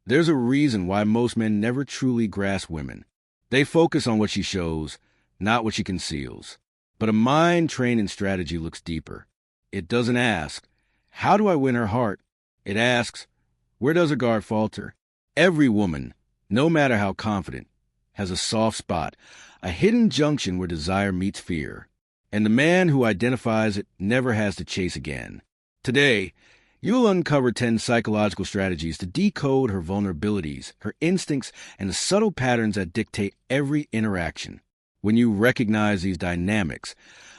There's a reason why most men never truly grasp women. They focus on what she shows, not what she conceals. But a mind trained in strategy looks deeper. It doesn't ask, how do I win her heart? It asks, where does her guard falter? Every woman, no matter how confident, has a soft spot, a hidden junction where desire meets fear. And the man who identifies it never has to chase again. Today, you'll uncover 10 psychological strategies to decode her vulnerabilities, her instincts, and the subtle patterns that dictate every interaction. When you recognize these dynamics,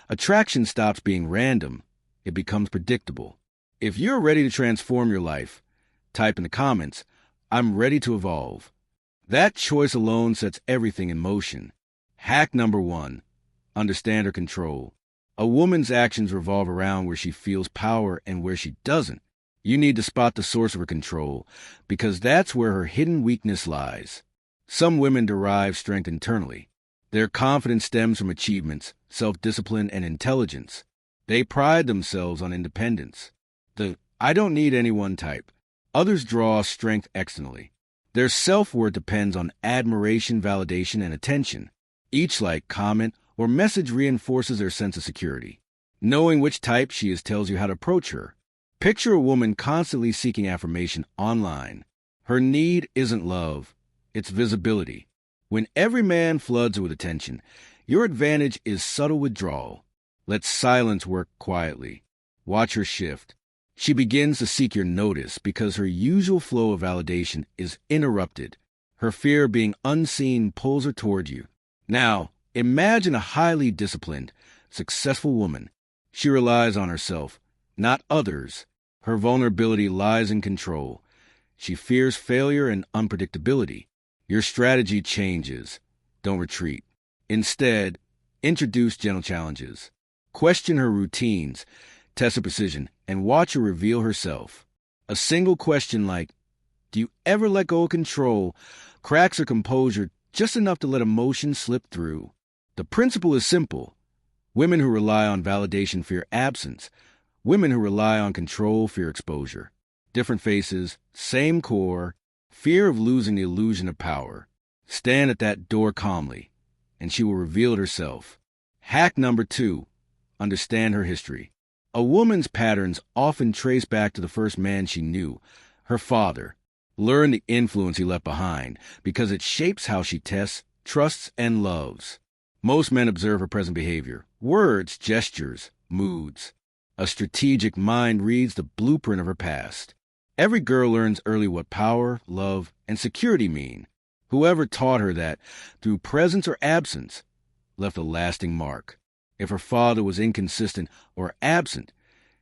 attraction stops being random. It becomes predictable. If you're ready to transform your life, type in the comments, I'm ready to evolve. That choice alone sets everything in motion. Hack number 1. Understand her control. A woman's actions revolve around where she feels power and where she doesn't. You need to spot the source of her control, because that's where her hidden weakness lies. Some women derive strength internally. Their confidence stems from achievements, self-discipline, and intelligence. They pride themselves on independence. The I don't need anyone type. Others draw strength externally. Their self-worth depends on admiration, validation, and attention. Each like, comment, or message reinforces their sense of security. Knowing which type she is tells you how to approach her. Picture a woman constantly seeking affirmation online. Her need isn't love, it's visibility. When every man floods her with attention, your advantage is subtle withdrawal. Let silence work quietly. Watch her shift. She begins to seek your notice because her usual flow of validation is interrupted. Her fear of being unseen pulls her toward you. Now, imagine a highly disciplined, successful woman. She relies on herself, not others. Her vulnerability lies in control. She fears failure and unpredictability. Your strategy changes. Don't retreat. Instead, introduce gentle challenges. Question her routines, test her precision, and watch her reveal herself. A single question like, do you ever let go of control, cracks her composure just enough to let emotion slip through. The principle is simple. Women who rely on validation fear absence. Women who rely on control fear exposure. Different faces, same core, fear of losing the illusion of power. Stand at that door calmly, and she will reveal herself. Hack number 2. Understand her history. A woman's patterns often trace back to the first man she knew, her father. Learn the influence he left behind, because it shapes how she tests, trusts, and loves. Most men observe her present behavior, words, gestures, moods. A strategic mind reads the blueprint of her past. Every girl learns early what power, love, and security mean. Whoever taught her that, through presence or absence, left a lasting mark. If her father was inconsistent or absent,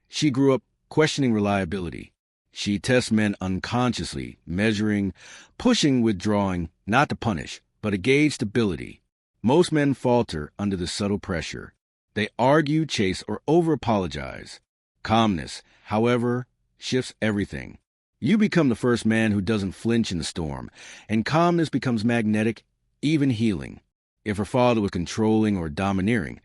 she grew up questioning reliability. She tests men unconsciously, measuring, pushing, withdrawing, not to punish, but to gauge stability. Most men falter under the subtle pressure. They argue, chase, or over-apologize. Calmness, however, shifts everything. You become the first man who doesn't flinch in the storm, and calmness becomes magnetic, even healing. If her father was controlling or domineering,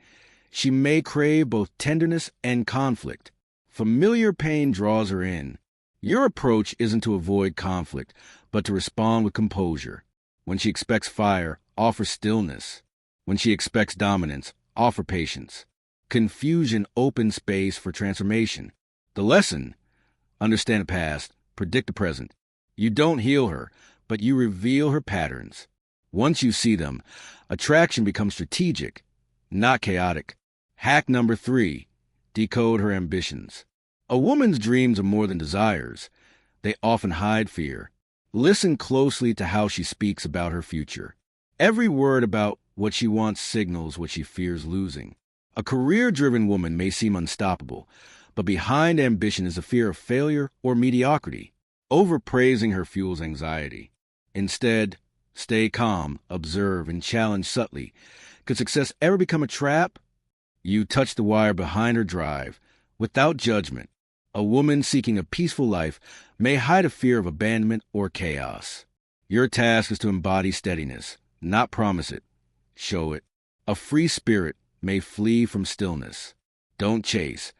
she may crave both tenderness and conflict. Familiar pain draws her in. Your approach isn't to avoid conflict, but to respond with composure. When she expects fire, offer stillness. When she expects dominance, offer patience. Confusion opens space for transformation. The lesson: understand the past, predict the present. You don't heal her, but you reveal her patterns. Once you see them, attraction becomes strategic, not chaotic. Hack number 3. Decode her ambitions. A woman's dreams are more than desires. They often hide fear. Listen closely to how she speaks about her future. Every word about what she wants signals what she fears losing. A career-driven woman may seem unstoppable, but behind ambition is a fear of failure or mediocrity. Overpraising her fuels anxiety. Instead, stay calm, observe, and challenge subtly. Could success ever become a trap? You touch the wire behind her drive, without judgment. A woman seeking a peaceful life may hide a fear of abandonment or chaos. Your task is to embody steadiness, not promise it. Show it. A free spirit may flee from stillness. Don't chase.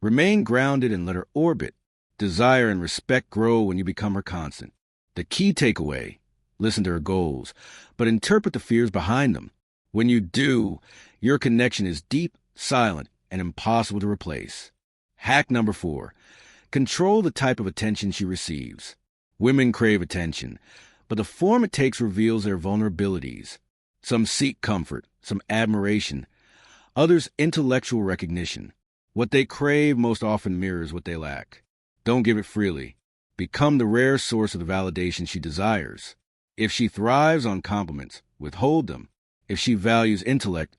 Remain grounded and let her orbit. Desire and respect grow when you become her constant. The key takeaway: listen to her goals, but interpret the fears behind them. When you do, your connection is deep, silent, and impossible to replace. Hack number 4. Control the type of attention she receives. Women crave attention, but the form it takes reveals their vulnerabilities. Some seek comfort, some admiration, others intellectual recognition. What they crave most often mirrors what they lack. Don't give it freely. Become the rare source of the validation she desires. If she thrives on compliments, withhold them. If she values intellect,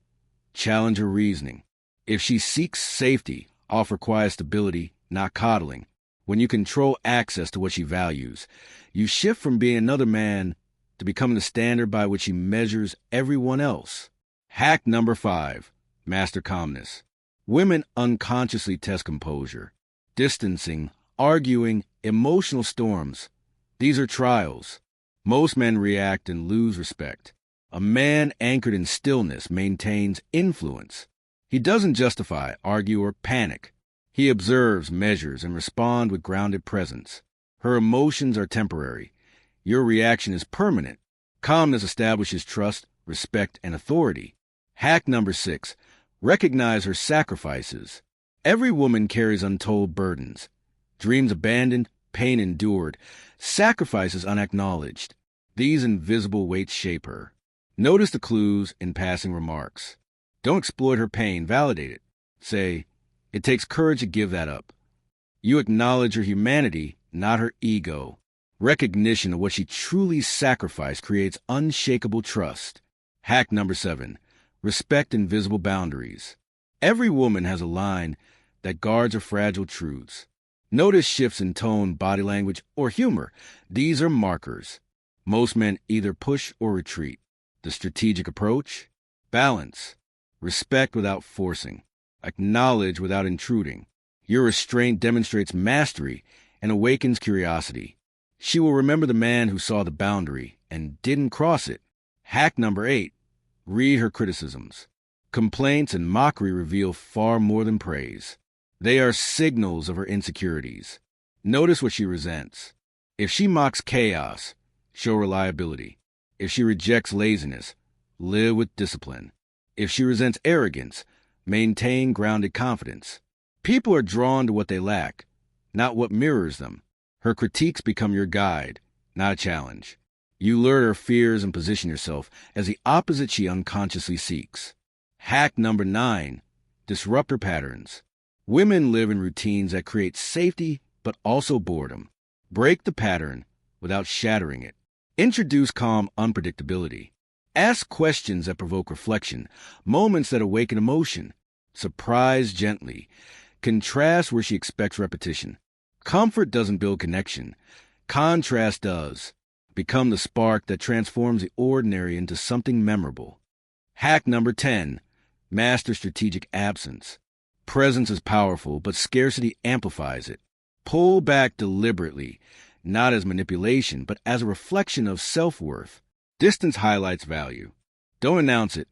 challenge her reasoning. If she seeks safety, offer quiet stability, not coddling. When you control access to what she values, you shift from being another man to becoming the standard by which she measures everyone else. Hack number 5. Master calmness. Women unconsciously test composure. Distancing, arguing, emotional storms. These are trials. Most men react and lose respect. A man anchored in stillness maintains influence. He doesn't justify, argue, or panic. He observes, measures, and responds with grounded presence. Her emotions are temporary. Your reaction is permanent. Calmness establishes trust, respect, and authority. Hack number 6. Recognize her sacrifices. Every woman carries untold burdens. Dreams abandoned, pain endured, sacrifices unacknowledged. These invisible weights shape her. Notice the clues in passing remarks. Don't exploit her pain, validate it. Say, "It takes courage to give that up." You acknowledge her humanity, not her ego. Recognition of what she truly sacrificed creates unshakable trust. Hack number 7. Respect invisible boundaries. Every woman has a line that guards her fragile truths. Notice shifts in tone, body language, or humor. These are markers. Most men either push or retreat. The strategic approach: balance. Respect without forcing. Acknowledge without intruding. Your restraint demonstrates mastery and awakens curiosity. She will remember the man who saw the boundary and didn't cross it. Hack number 8. Read her criticisms. Complaints and mockery reveal far more than praise. They are signals of her insecurities. Notice what she resents. If she mocks chaos, show reliability. If she rejects laziness, live with discipline. If she resents arrogance, maintain grounded confidence. People are drawn to what they lack, not what mirrors them. Her critiques become your guide, not a challenge. You lure her fears and position yourself as the opposite she unconsciously seeks. Hack number 9. Disrupt her patterns. Women live in routines that create safety but also boredom. Break the pattern without shattering it. Introduce calm unpredictability. Ask questions that provoke reflection, moments that awaken emotion. Surprise gently. Contrast where she expects repetition. Comfort doesn't build connection. Contrast does. Become the spark that transforms the ordinary into something memorable. Hack number 10. Master strategic absence. Presence is powerful, but scarcity amplifies it. Pull back deliberately, not as manipulation, but as a reflection of self-worth. Distance highlights value. Don't announce it.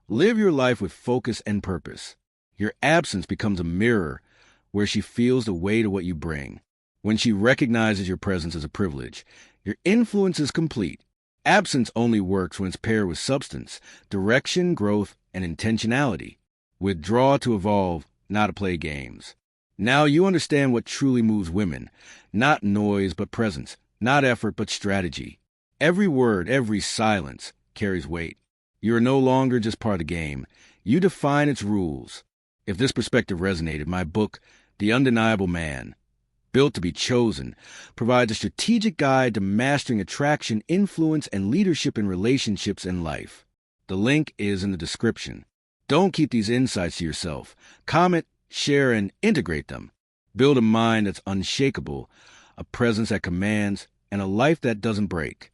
Live your life with focus and purpose. Your absence becomes a mirror where she feels the weight of what you bring. When she recognizes your presence as a privilege, your influence is complete. Absence only works when it's paired with substance, direction, growth, and intentionality. Withdraw to evolve, not to play games. Now you understand what truly moves women. Not noise, but presence. Not effort, but strategy. Every word, every silence carries weight. You are no longer just part of the game. You define its rules. If this perspective resonated, my book, The Undeniable Man, Built to be Chosen, provides a strategic guide to mastering attraction, influence, and leadership in relationships and life. The link is in the description. Don't keep these insights to yourself. Comment, share, and integrate them. Build a mind that's unshakable, a presence that commands, and a life that doesn't break.